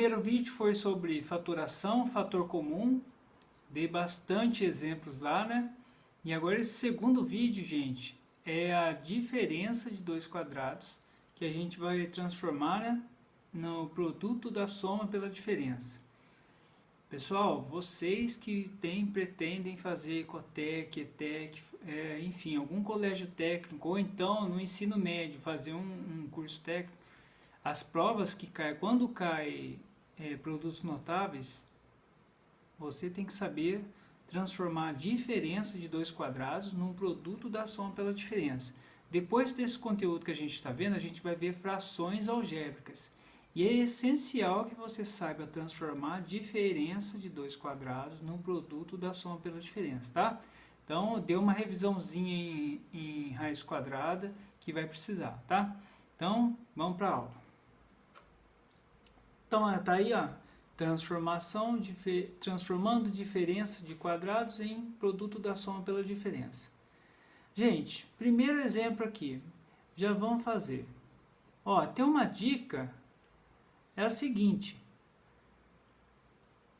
primeiro vídeo foi sobre fatoração, fator comum, dei bastante exemplos lá, né? E agora esse segundo vídeo, gente, é a diferença de dois quadrados, que a gente vai transformar, né, no produto da soma pela diferença. Pessoal, vocês que pretendem fazer Ecotec, ETEC, enfim, algum colégio técnico, ou então no ensino médio, fazer um curso técnico, as provas que caem, quando cai produtos notáveis, você tem que saber transformar a diferença de dois quadrados num produto da soma pela diferença. Depois desse conteúdo que a gente está vendo, a gente vai ver frações algébricas. E é essencial que você saiba transformar a diferença de dois quadrados num produto da soma pela diferença, tá? Então, dê uma revisãozinha em raiz quadrada que vai precisar, tá? Então, vamos para a aula. Então, tá aí, ó, transformando diferença de quadrados em produto da soma pela diferença. Gente, primeiro exemplo aqui, já vamos fazer. Ó, tem uma dica, é a seguinte.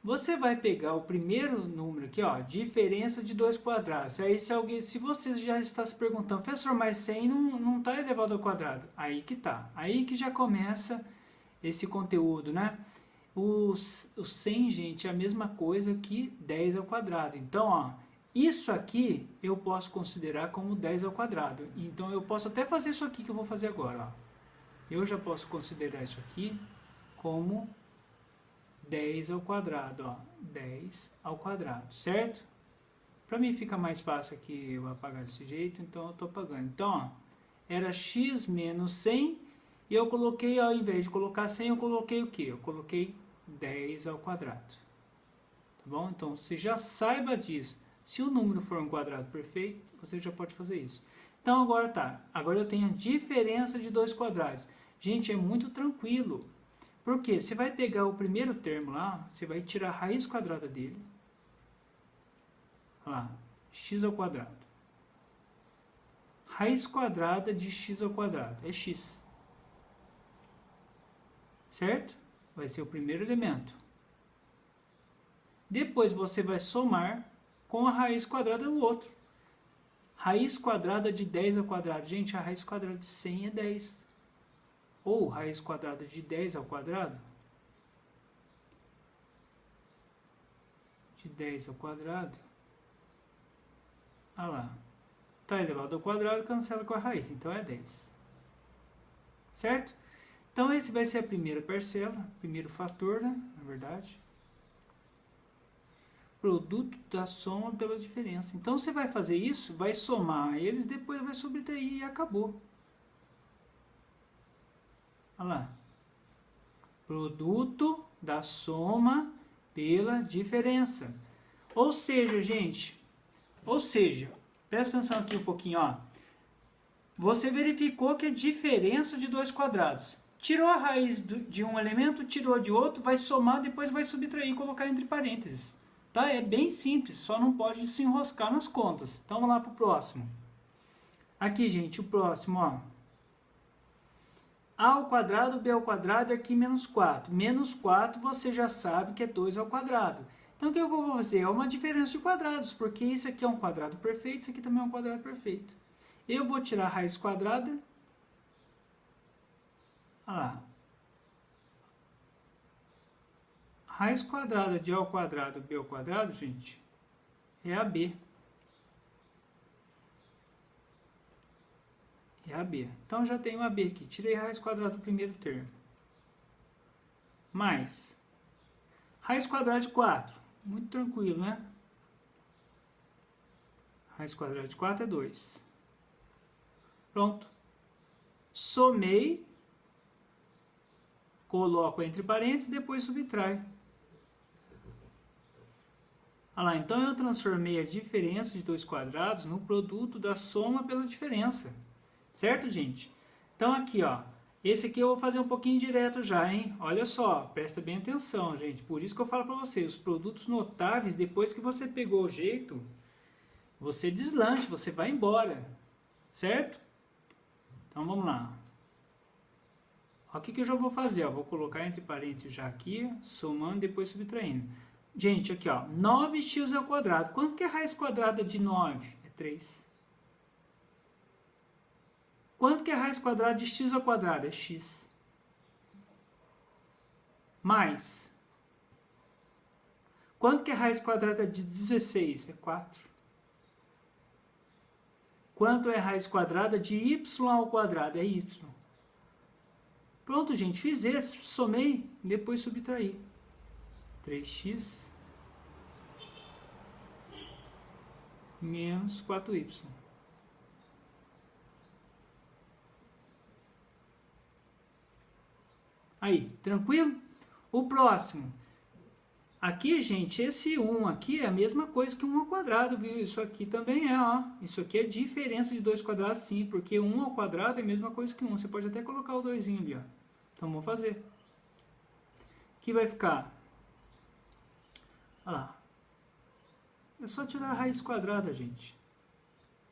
Você vai pegar o primeiro número aqui, ó, diferença de dois quadrados. Aí se você já está se perguntando, professor, mas 100 não está elevado ao quadrado. Aí que tá. Aí que já começa esse conteúdo, né? O 100, gente, é a mesma coisa que 10 ao quadrado. Então, ó, isso aqui eu posso considerar como 10 ao quadrado. Então, eu posso até fazer isso aqui que eu vou fazer agora, ó. Eu já posso considerar isso aqui como 10 ao quadrado, ó, 10 ao quadrado, certo? Para mim fica mais fácil aqui eu apagar desse jeito, então eu estou apagando. Então, ó, era x menos 100 e eu coloquei, ao invés de colocar 100, eu coloquei o quê? Eu coloquei 10 ao quadrado. Tá bom? Então, você já saiba disso. Se o número for um quadrado perfeito, você já pode fazer isso. Então, agora tá. Agora eu tenho a diferença de dois quadrados. Gente, é muito tranquilo. Por quê? Você vai pegar o primeiro termo lá, você vai tirar a raiz quadrada dele. Olha lá, x ao quadrado. Raiz quadrada de x ao quadrado é x. Certo? Vai ser o primeiro elemento. Depois você vai somar com a raiz quadrada do outro. Raiz quadrada de 10 ao quadrado. Gente, a raiz quadrada de 100 é 10. Ou raiz quadrada de 10 ao quadrado. De 10 ao quadrado. Olha lá. Está elevado ao quadrado, cancela com a raiz. Então é 10. Certo? Então esse vai ser a primeira parcela. Primeiro fator, né? Na verdade. Produto da soma pela diferença. Então você vai fazer isso, vai somar eles, depois vai subtrair e acabou. Olha lá. Produto da soma pela diferença. Ou seja, gente, presta atenção aqui um pouquinho, ó. Você verificou que a diferença de dois quadrados. Tirou a raiz de um elemento, tirou de outro, vai somar, depois vai subtrair e colocar entre parênteses. Tá? É bem simples, só não pode se enroscar nas contas. Então vamos lá para o próximo. Aqui, gente, o próximo, ó. A ao quadrado, B ao quadrado é aqui menos 4. Menos 4 você já sabe que é 2 ao quadrado. Então o que eu vou fazer? É uma diferença de quadrados, porque isso aqui é um quadrado perfeito, isso aqui também é um quadrado perfeito. Eu vou tirar a raiz quadrada. Olha lá. Raiz quadrada de A ao quadrado, B ao quadrado, gente, é AB. É AB. Então já tenho AB aqui. Tirei a raiz quadrada do primeiro termo. Mais raiz quadrada de 4. Muito tranquilo, né? Raiz quadrada de 4 é 2. Pronto. Somei. Coloco entre parênteses, depois subtrai. Olha lá, então eu transformei a diferença de dois quadrados no produto da soma pela diferença. Certo, gente? Então aqui, ó, esse aqui eu vou fazer um pouquinho direto já, hein? Olha só, presta bem atenção, gente. Por isso que eu falo para você, os produtos notáveis, depois que você pegou o jeito, você deslanche, você vai embora. Certo? Então vamos lá. O que eu já vou fazer? Ó, vou colocar entre parênteses já aqui, somando, depois subtraindo. Gente, aqui ó, 9x ao quadrado. Quanto que é a raiz quadrada de 9? É 3. Quanto que é a raiz quadrada de x ao quadrado? É x. Mais. Quanto que é a raiz quadrada de 16? É 4. Quanto é a raiz quadrada de y ao quadrado? É y. Pronto, gente, fiz esse, somei, depois subtraí. 3x menos 4y. Aí, tranquilo? O próximo. Aqui, gente, esse 1 aqui é a mesma coisa que 1 ao quadrado, viu? Isso aqui também é, ó. Isso aqui é diferença de 2 quadrados, sim, porque 1 ao quadrado é a mesma coisa que 1. Você pode até colocar o 2 ali, ó. Então, vamos fazer. Aqui vai ficar... Olha lá. É só tirar a raiz quadrada, gente.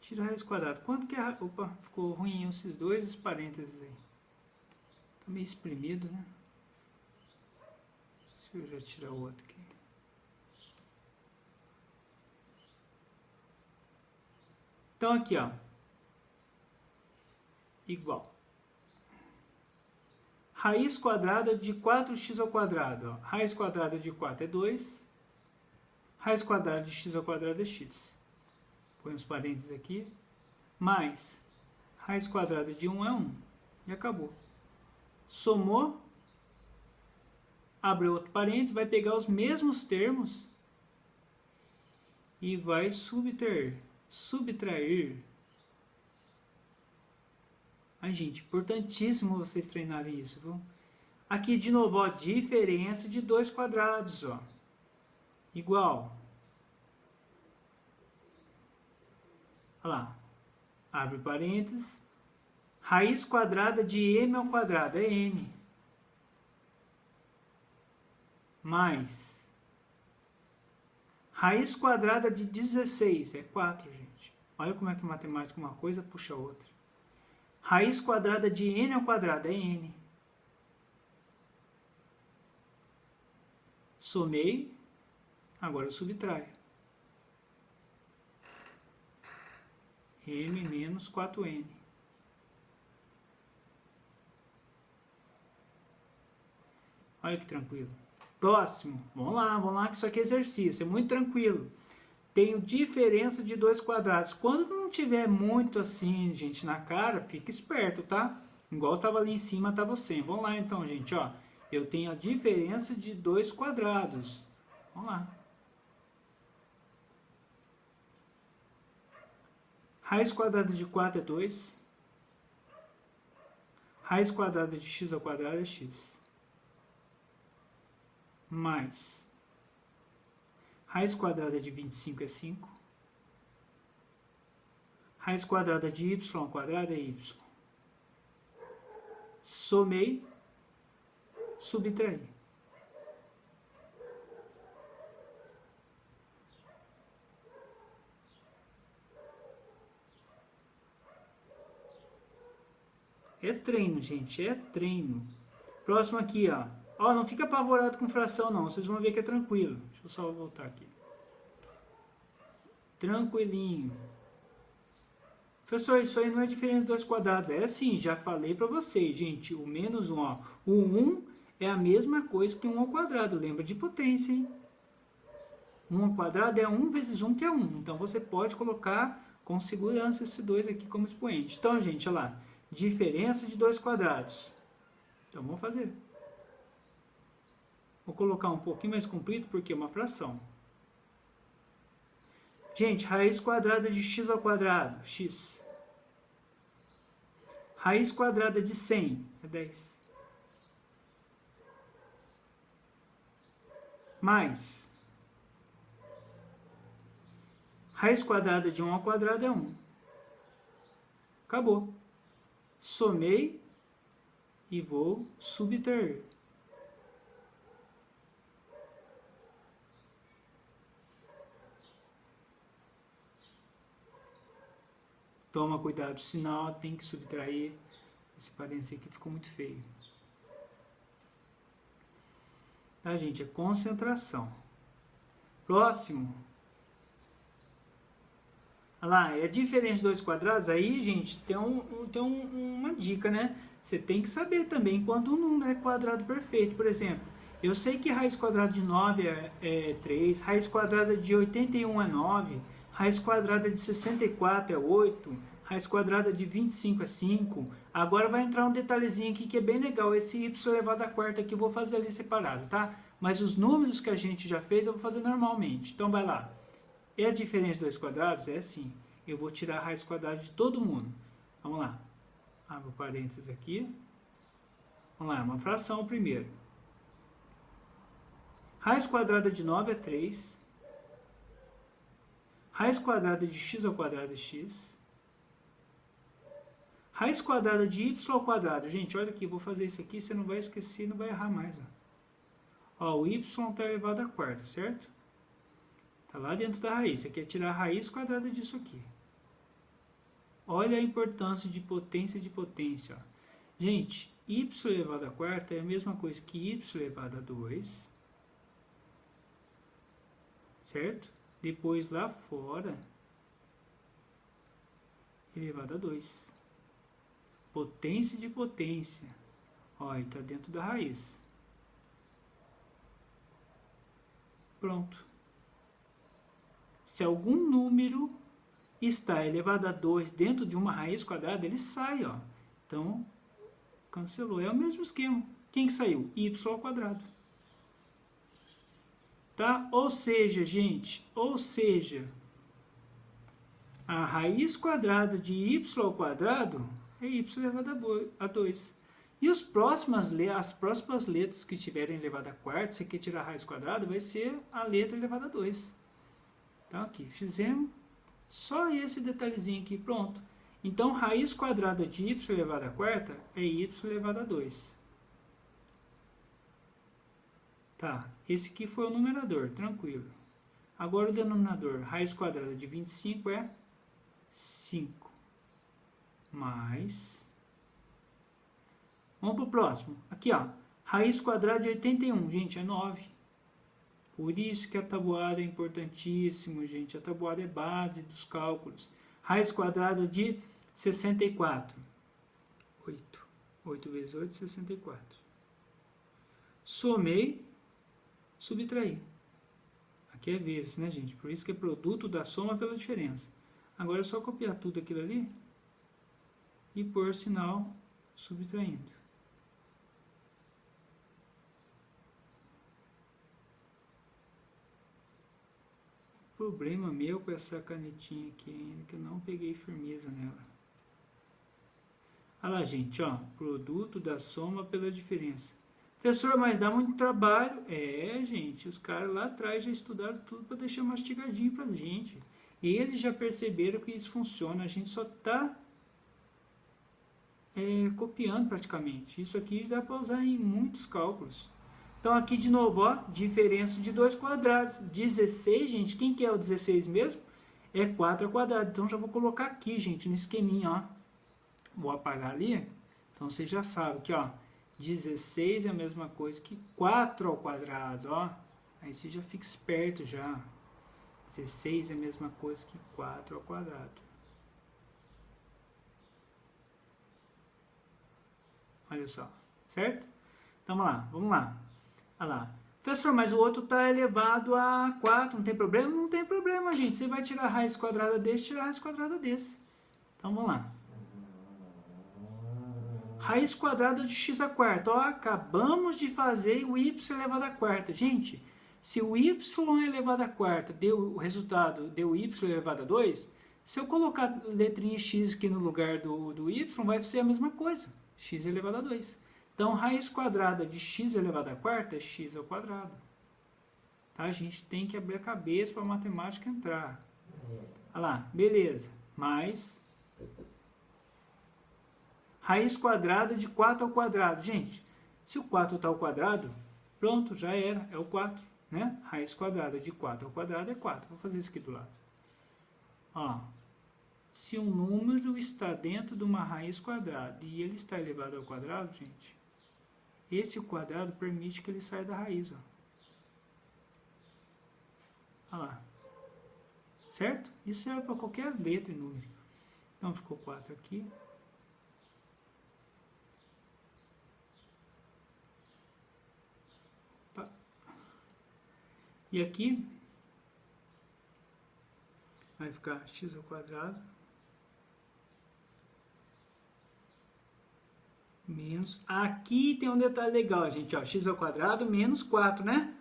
Tira a raiz quadrada. Quanto que é a... Opa, ficou ruim esses dois parênteses aí. Tá meio espremido, né? Deixa eu já tirar o outro aqui. Então aqui, ó. Igual. Raiz quadrada de 4x ao quadrado. Ó. Raiz quadrada de 4 é 2. Raiz quadrada de x ao quadrado é x. Põe os parênteses aqui. Mais raiz quadrada de 1 é 1. E acabou. Somou. Abre outro parênteses. Vai pegar os mesmos termos. E vai subtrair. Ai, gente, importantíssimo vocês treinarem isso, viu? Aqui, de novo, ó, diferença de 2 quadrados, ó. Igual. Olha lá. Abre parênteses. Raiz quadrada de m ao quadrado é n. Mais. Raiz quadrada de 16 é 4, gente. Olha como é que matemática uma coisa puxa a outra. Raiz quadrada de n ao quadrado é n. Somei. Agora eu subtraio. M menos 4n. Olha que tranquilo. Próximo. Vamos lá, que isso aqui é exercício. É muito tranquilo. Tenho diferença de 2 quadrados. Quando não tiver muito assim, gente, na cara, fica esperto, tá? Igual estava ali em cima, estava sem. Vamos lá então, gente, ó. Eu tenho a diferença de 2 quadrados. Vamos lá. Raiz quadrada de 4 é 2. Raiz quadrada de x ao quadrado é x. Mais. Raiz quadrada de 25 é 5. Raiz quadrada de y ao quadrado é y. Somei. Subtraí. É treino, gente, é treino. Próximo aqui, ó. Ó, não fica apavorado com fração, não. Vocês vão ver que é tranquilo. Deixa eu só voltar aqui. Tranquilinho. Professor, isso aí não é diferença de 2 quadrados. É assim, já falei pra vocês, gente. O menos 1, ó. O 1 é a mesma coisa que 1 ao quadrado. Lembra de potência, hein? 1 ao quadrado é 1 vezes 1, que é 1. Então, você pode colocar com segurança esse 2 aqui como expoente. Então, gente, olha lá. Diferença de 2 quadrados. Então, vamos fazer. Vou colocar um pouquinho mais comprido, porque é uma fração. Gente, raiz quadrada de x ao quadrado, x. Raiz quadrada de 100 é 10. Mais. Raiz quadrada de 1 ao quadrado é 1. Acabou. Somei e vou subtrair. Toma cuidado, senão tem que subtrair. Esse parênteses aqui ficou muito feio. Tá, gente? É concentração. Próximo. Olha lá, é diferente de 2 quadrados. Aí, gente, tem uma dica, né? Você tem que saber também quando um número é quadrado perfeito. Por exemplo, eu sei que raiz quadrada de 9 é 3, raiz quadrada de 81 é 9, raiz quadrada de 64 é 8, raiz quadrada de 25 é 5. Agora vai entrar um detalhezinho aqui que é bem legal. Esse y elevado à quarta aqui eu vou fazer ali separado, tá? Mas os números que a gente já fez eu vou fazer normalmente. Então vai lá. É diferente de 2 quadrados? É sim. Eu vou tirar a raiz quadrada de todo mundo. Vamos lá. Abro parênteses aqui. Vamos lá, uma fração primeiro. Raiz quadrada de 9 é 3. Raiz quadrada de x ao quadrado é x. Raiz quadrada de y ao quadrado. Gente, olha aqui, vou fazer isso aqui, você não vai esquecer, não vai errar mais. Ó, o y está elevado à quarta, certo? Está lá dentro da raiz. Você quer tirar a raiz quadrada disso aqui. Olha a importância de potência de potência. Ó. Gente, y elevado à quarta é a mesma coisa que y elevado a 2. Certo? Depois lá fora, elevado a 2. Potência de potência. Olha, está dentro da raiz. Pronto. Se algum número está elevado a 2 dentro de uma raiz quadrada, ele sai, ó. Então, cancelou. É o mesmo esquema. Quem que saiu? Y ao quadrado. Tá? Ou seja, gente, a raiz quadrada de y ao quadrado é y elevado a 2. E as próximas letras que tiverem elevado a quarta, se quer tirar a raiz quadrada, vai ser a letra elevada a 2. Então, aqui, fizemos só esse detalhezinho aqui, pronto. Então, raiz quadrada de y elevado a quarta é y elevado a 2. Tá, esse aqui foi o numerador, tranquilo. Agora o denominador, raiz quadrada de 25 é 5. Mais... Vamos para o próximo. Aqui, ó, raiz quadrada de 81, gente, é 9. Por isso que a tabuada é importantíssimo, gente. A tabuada é base dos cálculos. Raiz quadrada de 64. 8. 8 vezes 8, 64. Somei, subtraí. Aqui é vezes, né, gente? Por isso que é produto da soma pela diferença. Agora é só copiar tudo aquilo ali e pôr sinal subtraindo. Problema meu com essa canetinha aqui ainda, que eu não peguei firmeza nela. Olha lá, gente, ó, produto da soma pela diferença. Professor, mas dá muito trabalho. É, gente, os caras lá atrás já estudaram tudo para deixar mastigadinho pra gente. E eles já perceberam que isso funciona, a gente só tá copiando praticamente. Isso aqui dá para usar em muitos cálculos. Então, aqui de novo, ó, diferença de 2 quadrados. 16, gente, quem que é o 16 mesmo? É 4 ao quadrado. Então, já vou colocar aqui, gente, no esqueminha, ó. Vou apagar ali. Então, você já sabe que, ó, 16 é a mesma coisa que 4 ao quadrado, ó. Aí você já fica esperto já. 16 é a mesma coisa que 4 ao quadrado. Olha só, certo? Então, vamos lá. Olha lá. Professor, mas o outro está elevado a 4, não tem problema? Não tem problema, gente. Você vai tirar a raiz quadrada desse, tirar a raiz quadrada desse. Então, vamos lá. Raiz quadrada de x à quarta. Ó, acabamos de fazer o y elevado à quarta. Gente, se o y elevado à quarta deu o resultado, deu y elevado a 2, se eu colocar a letrinha x aqui no lugar do y, vai ser a mesma coisa. X elevado a 2. Então, raiz quadrada de x elevado à quarta é x ao quadrado. Tá? A gente tem que abrir a cabeça para a matemática entrar. Olha lá, beleza. Mais raiz quadrada de 4 ao quadrado. Gente, se o 4 está ao quadrado, pronto, já era, é o 4. Né? Raiz quadrada de 4 ao quadrado é 4. Vou fazer isso aqui do lado. Ó, se um número está dentro de uma raiz quadrada e ele está elevado ao quadrado, gente, esse quadrado permite que ele saia da raiz. Ó. Olha lá. Certo? Isso serve para qualquer letra e número. Então ficou 4 aqui. E aqui vai ficar x ao quadrado menos... Aqui tem um detalhe legal, gente. Ó, x ao quadrado menos 4, né?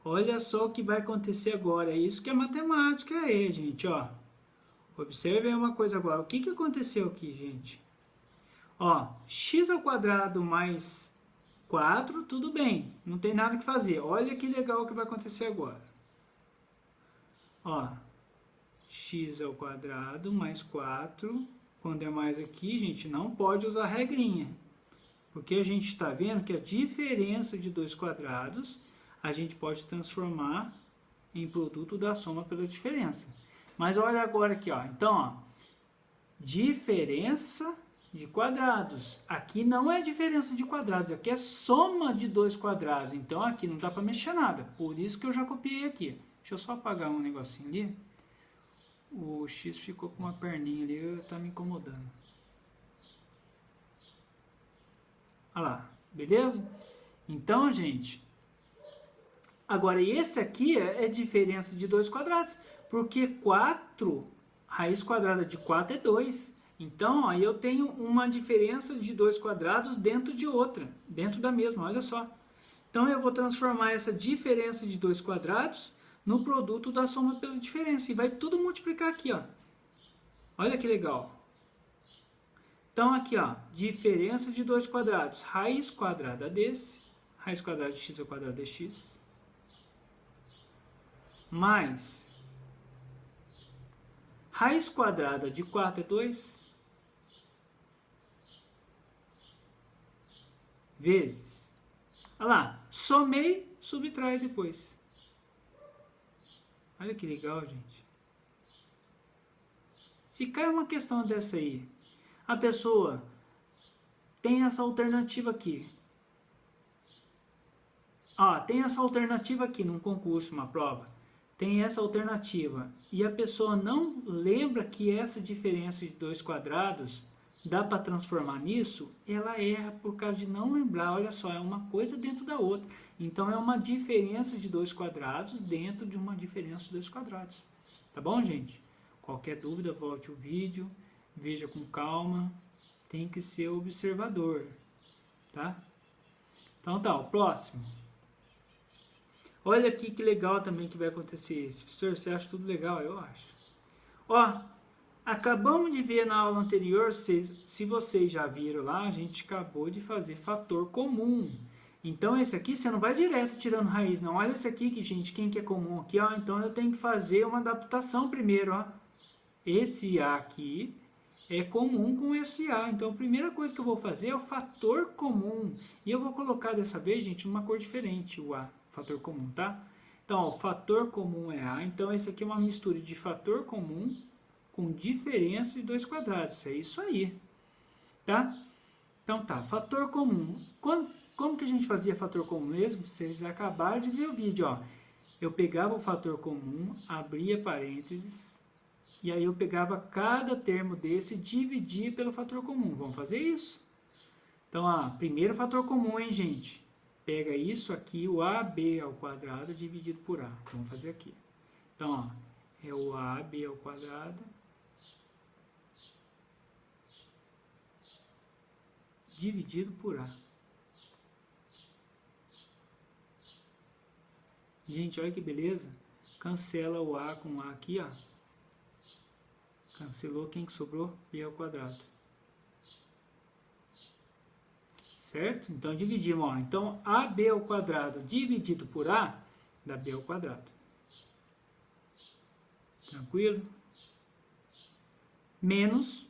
Olha só o que vai acontecer agora. É isso que a matemática é, gente. Ó. Observem uma coisa agora. O que, que aconteceu aqui, gente? Ó, x ao quadrado mais 4, tudo bem. Não tem nada que fazer. Olha que legal que vai acontecer agora. Ó, x ao quadrado mais 4. Quando é mais aqui, gente, não pode usar regrinha. Porque a gente está vendo que a diferença de dois quadrados a gente pode transformar em produto da soma pela diferença. Mas olha agora aqui, ó. Então, ó, diferença de quadrados. Aqui não é diferença de quadrados, aqui é soma de dois quadrados. Então, aqui não dá para mexer nada. Por isso que eu já copiei aqui. Deixa eu só apagar um negocinho ali. O x ficou com uma perninha ali, tá me incomodando. Olha lá, beleza? Então, gente, agora esse aqui é diferença de dois quadrados, porque 4, raiz quadrada de 4 é 2. Então, ó, eu tenho uma diferença de dois quadrados dentro de outra, dentro da mesma, olha só. Então, eu vou transformar essa diferença de dois quadrados no produto da soma pela diferença. E vai tudo multiplicar aqui, ó. Olha que legal. Então, aqui, ó, diferença de dois quadrados. Raiz quadrada desse, raiz quadrada de x ao quadrado de x, mais raiz quadrada de 4 é 2, vezes. Olha lá, somei, subtrai depois. Olha que legal, gente. Se cai uma questão dessa aí, a pessoa tem essa alternativa aqui. Ó, tem essa alternativa aqui num concurso, uma prova. Tem essa alternativa. E a pessoa não lembra que essa diferença de dois quadrados dá para transformar nisso, ela erra por causa de não lembrar. Olha só, é uma coisa dentro da outra. Então, é uma diferença de dois quadrados dentro de uma diferença de dois quadrados. Tá bom, gente? Qualquer dúvida, volte o vídeo, veja com calma. Tem que ser observador, tá? Então, tá, o próximo. Olha aqui que legal também que vai acontecer. Professor, você acha tudo legal? Eu acho. Ó, acabamos de ver na aula anterior, se vocês já viram lá, a gente acabou de fazer fator comum. Então, esse aqui você não vai direto tirando raiz, não. Olha esse aqui, que, gente, quem que é comum aqui, ó. Então, eu tenho que fazer uma adaptação primeiro, ó. Esse A aqui é comum com esse A. Então, a primeira coisa que eu vou fazer é o fator comum. E eu vou colocar dessa vez, gente, uma cor diferente, o A, fator comum, tá? Então, ó, o fator comum é A. Então, esse aqui é uma mistura de fator comum com diferença de dois quadrados. É isso aí, tá? Então, tá, fator comum. Como que a gente fazia fator comum mesmo? Vocês acabaram de ver o vídeo, ó. Eu pegava o fator comum, abria parênteses, e aí eu pegava cada termo desse e dividia pelo fator comum. Vamos fazer isso? Então, ó, primeiro fator comum, hein, gente? Pega isso aqui, o AB ao quadrado dividido por A. Vamos fazer aqui. Então, ó, é o AB ao quadrado dividido por A. Gente, olha que beleza. Cancela o A com A aqui, ó. Cancelou, quem que sobrou? B ao quadrado. Certo? Então, dividimos, ó. Então, AB ao quadrado dividido por A dá B ao quadrado. Tranquilo? Menos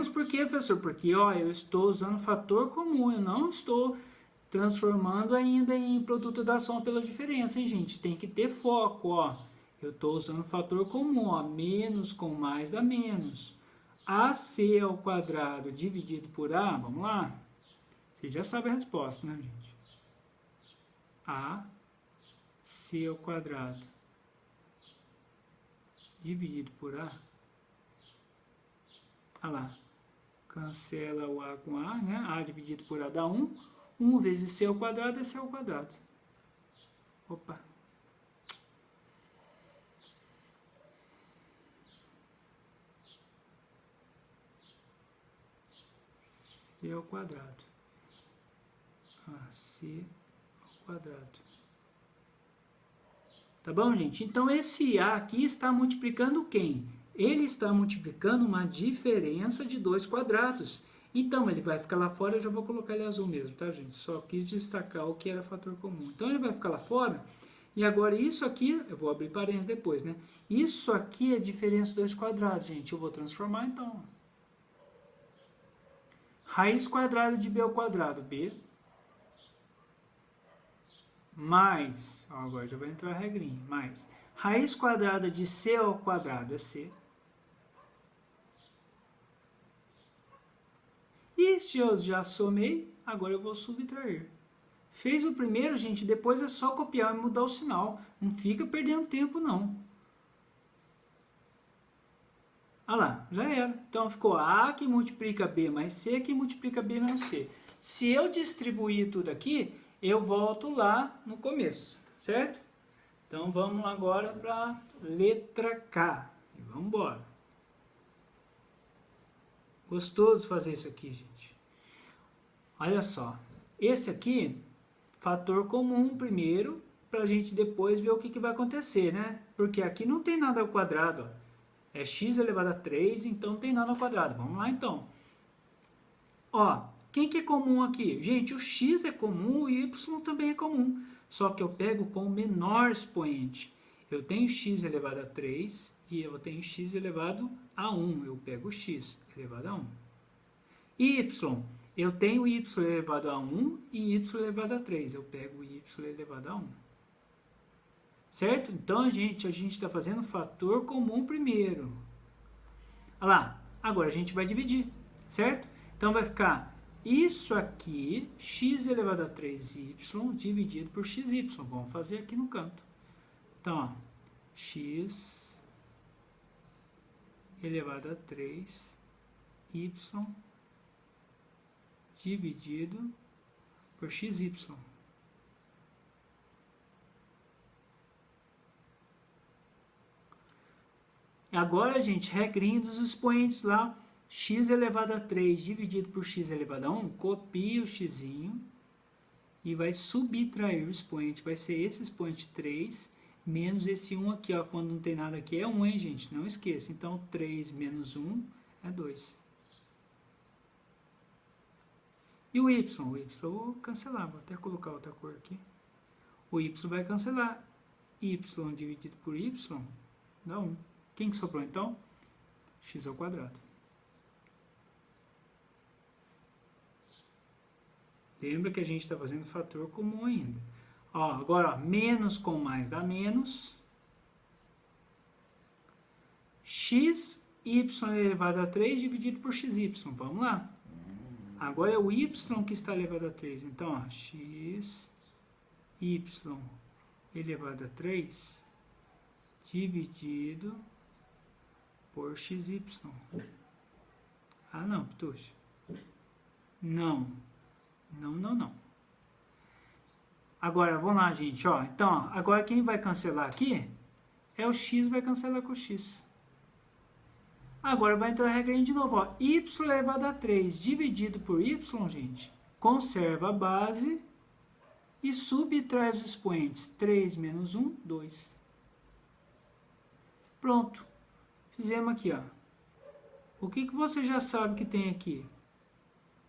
por quê, professor? Porque, ó, eu estou usando fator comum, eu não estou transformando ainda em produto da soma pela diferença, hein, gente? Tem que ter foco, ó. Eu estou usando fator comum, ó. Menos com mais dá menos. AC ao quadrado dividido por A, vamos lá? Você já sabe a resposta, né, gente? AC ao quadrado dividido por A. Olha lá. Cancela o A com A, né? A dividido por A dá 1. 1 vezes C ao quadrado é C ao quadrado. Opa. C ao quadrado. C ao quadrado. Tá bom, gente? Então, esse A aqui está multiplicando quem? Ele está multiplicando uma diferença de dois quadrados. Então, ele vai ficar lá fora, eu já vou colocar ele azul mesmo, tá, gente? Só quis destacar o que era fator comum. Então, ele vai ficar lá fora. E agora, isso aqui, eu vou abrir parênteses depois, né? Isso aqui é diferença de dois quadrados, gente. Eu vou transformar, então. Raiz quadrada de B ao quadrado. B mais, ó, agora já vai entrar a regrinha, mais raiz quadrada de C ao quadrado é C. E se eu já somei, agora eu vou subtrair. Fez o primeiro, gente, depois é só copiar e mudar o sinal. Não fica perdendo tempo, não. Olha lá, já era. Então ficou A que multiplica B mais C que multiplica B menos C. Se eu distribuir tudo aqui, eu volto lá no começo, certo? Então vamos agora para a letra K. E vamos embora. Gostoso fazer isso aqui, gente. Olha só. Esse aqui, fator comum primeiro, para a gente depois ver o que vai acontecer, né? Porque aqui não tem nada ao quadrado, ó. É x elevado a 3, então não tem nada ao quadrado. Vamos lá, então. Ó, quem que é comum aqui? Gente, o x é comum, o y também é comum. Só que eu pego com o menor expoente. Eu tenho x elevado a 3 e eu tenho x elevado a 1. Eu pego o x elevado a 1. Y, eu tenho y elevado a 1 e y elevado a 3. Eu pego y elevado a 1. Certo? Então, a gente está fazendo fator comum primeiro. Olha lá. Agora, a gente vai dividir. Certo? Então, vai ficar isso aqui, x elevado a 3y, dividido por xy. Vamos fazer aqui no canto. Então, ó, x elevado a 3y dividido por xy. Agora, gente, regrinha dos expoentes lá. X elevado a 3 dividido por x elevado a 1, copia o x e vai subtrair o expoente. Vai ser esse expoente 3 menos esse 1 aqui, ó. Quando não tem nada aqui é 1, hein, gente? Não esqueça. Então, 3 menos 1 é 2. E o y? O y eu vou cancelar. Vou até colocar outra cor aqui. O y vai cancelar. Y dividido por y dá 1. Quem que sobrou, então? X ao quadrado. Lembra que a gente está fazendo fator comum ainda. Ó, agora, ó, menos com mais dá menos. X, y elevado a 3 dividido por xy. Vamos lá. Agora é o y que está elevado a 3. Então, ó, x, y elevado a 3 dividido por xy. Ah, não, puxa. Não. Não. Agora, vamos lá, gente. Ó, então, ó, agora quem vai cancelar aqui é o x, vai cancelar com o x. Agora vai entrar a regrinha de novo. Ó, y elevado a 3 dividido por y, gente, conserva a base e subtrai os expoentes. 3 menos 1, 2. Pronto. Fizemos aqui, ó. O que você já sabe que tem aqui?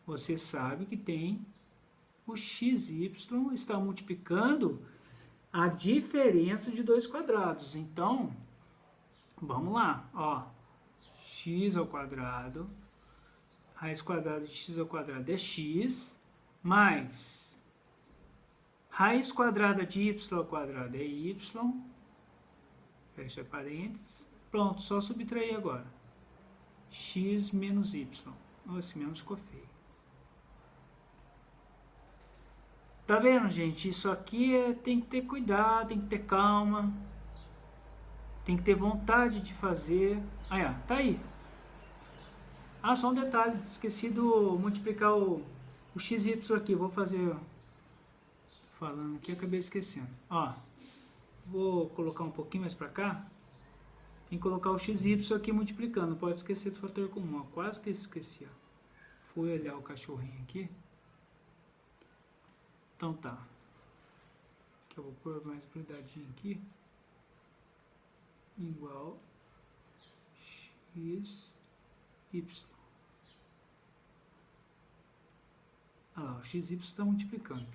Você sabe que tem o xy está multiplicando a diferença de dois quadrados. Então, vamos lá. Ó, x ao quadrado, raiz quadrada de x ao quadrado é x, mais raiz quadrada de y ao quadrado é y, fecha parênteses. Pronto, só subtrair agora. X menos y. Esse mesmo ficou feio. Tá vendo, gente? Isso aqui tem que ter cuidado, tem que ter calma. Tem que ter vontade de fazer. Aí, ó, tá aí. Ah, só um detalhe. Esqueci de multiplicar o XY aqui. Vou fazer... Falando aqui, acabei esquecendo. Ó, vou colocar um pouquinho mais pra cá. Tem que colocar o XY aqui multiplicando. Não pode esquecer do fator comum. Ó. Quase que esqueci. Ó. Fui olhar o cachorrinho aqui. Então tá. Aqui eu vou pôr mais brilhadinho aqui. Igual x, y. Olha lá, o xy está multiplicando.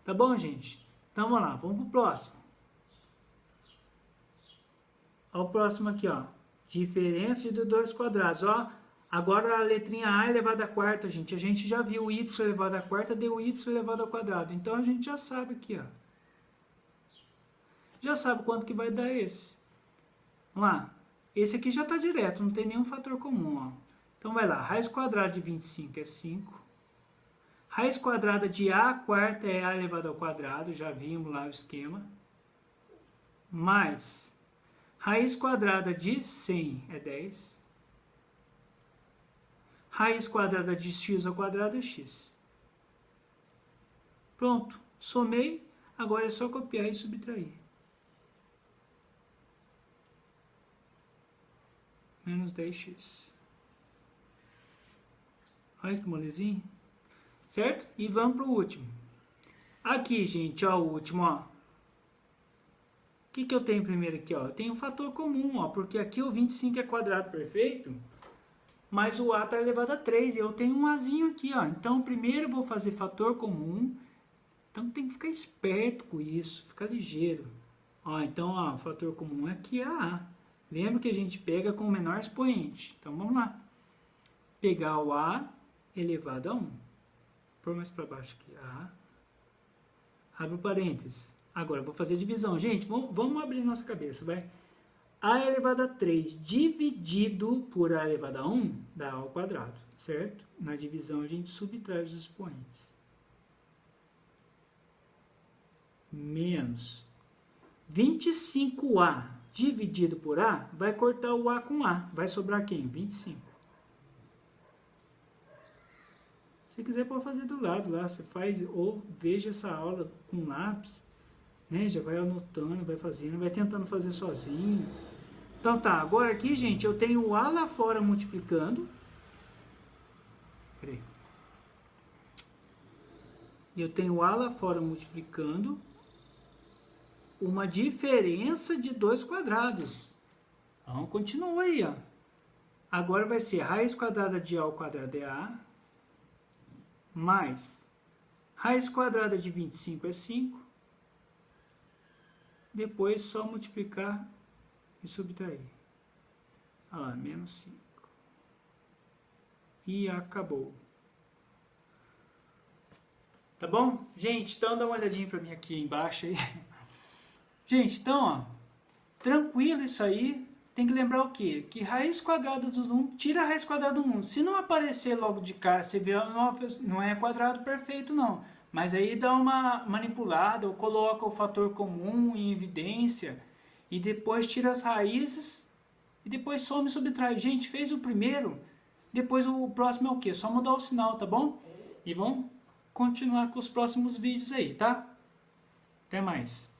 Tá bom, gente? Então vamos lá, vamos pro próximo. Olha o próximo aqui, ó. Diferença de 2 quadrados, ó. Agora a letrinha A elevada à quarta, gente. A gente já viu o y elevado à quarta, deu y elevado ao quadrado. Então a gente já sabe aqui, ó. Já sabe quanto que vai dar esse. Vamos lá. Esse aqui já está direto, não tem nenhum fator comum, ó. Então vai lá. Raiz quadrada de 25 é 5. Raiz quadrada de A quarta é A elevado ao quadrado. Já vimos lá o esquema. Mais raiz quadrada de 100 é 10. Raiz quadrada de x ao quadrado é x. Pronto. Somei. Agora é só copiar e subtrair. Menos 10x. Olha que molezinho. Certo? E vamos para o último. Aqui, gente, ó, o último, ó. O que eu tenho primeiro aqui, ó? Eu tenho um fator comum, ó, porque aqui o 25 é quadrado perfeito, mas o A está elevado a 3, e eu tenho um Azinho aqui, ó. Então, primeiro eu vou fazer fator comum. Então, tem que ficar esperto com isso, ficar ligeiro. Ó, então, ó, o fator comum aqui é A. Lembra que a gente pega com o menor expoente. Então, vamos lá. Pegar o A elevado a 1. Por mais para baixo aqui. A. Abre o parênteses. Agora, eu vou fazer divisão. Gente, vamos abrir nossa cabeça, vai. A elevado a 3 dividido por A elevado a 1 dá A ao quadrado, certo? Na divisão, a gente subtrai os expoentes. Menos 25A dividido por A, vai cortar o A com A. Vai sobrar quem? 25. Se quiser, pode fazer do lado lá. Você faz, ou veja essa aula com lápis, né? Já vai anotando, vai fazendo, vai tentando fazer sozinho. Então tá, agora aqui, gente, eu tenho o A lá fora multiplicando. Peraí. Eu tenho o A lá fora multiplicando uma diferença de 2 quadrados. Então, continua aí, ó. Agora vai ser raiz quadrada de A ao quadrado é A, mais raiz quadrada de 25 é 5. Depois, só multiplicar e subtrair. Olha lá, menos 5. E acabou. Tá bom? Gente, então dá uma olhadinha pra mim aqui embaixo aí. Gente, então, ó, tranquilo isso aí. Tem que lembrar o quê? Que raiz quadrada do número, tira a raiz quadrada do número. Se não aparecer logo de cara, você vê, não é quadrado perfeito, não. Mas aí dá uma manipulada, ou coloca o fator comum em evidência, e depois tira as raízes, e depois soma e subtrai. Gente, fez o primeiro, depois o próximo é o quê? Só mudar o sinal, tá bom? E vamos continuar com os próximos vídeos aí, tá? Até mais.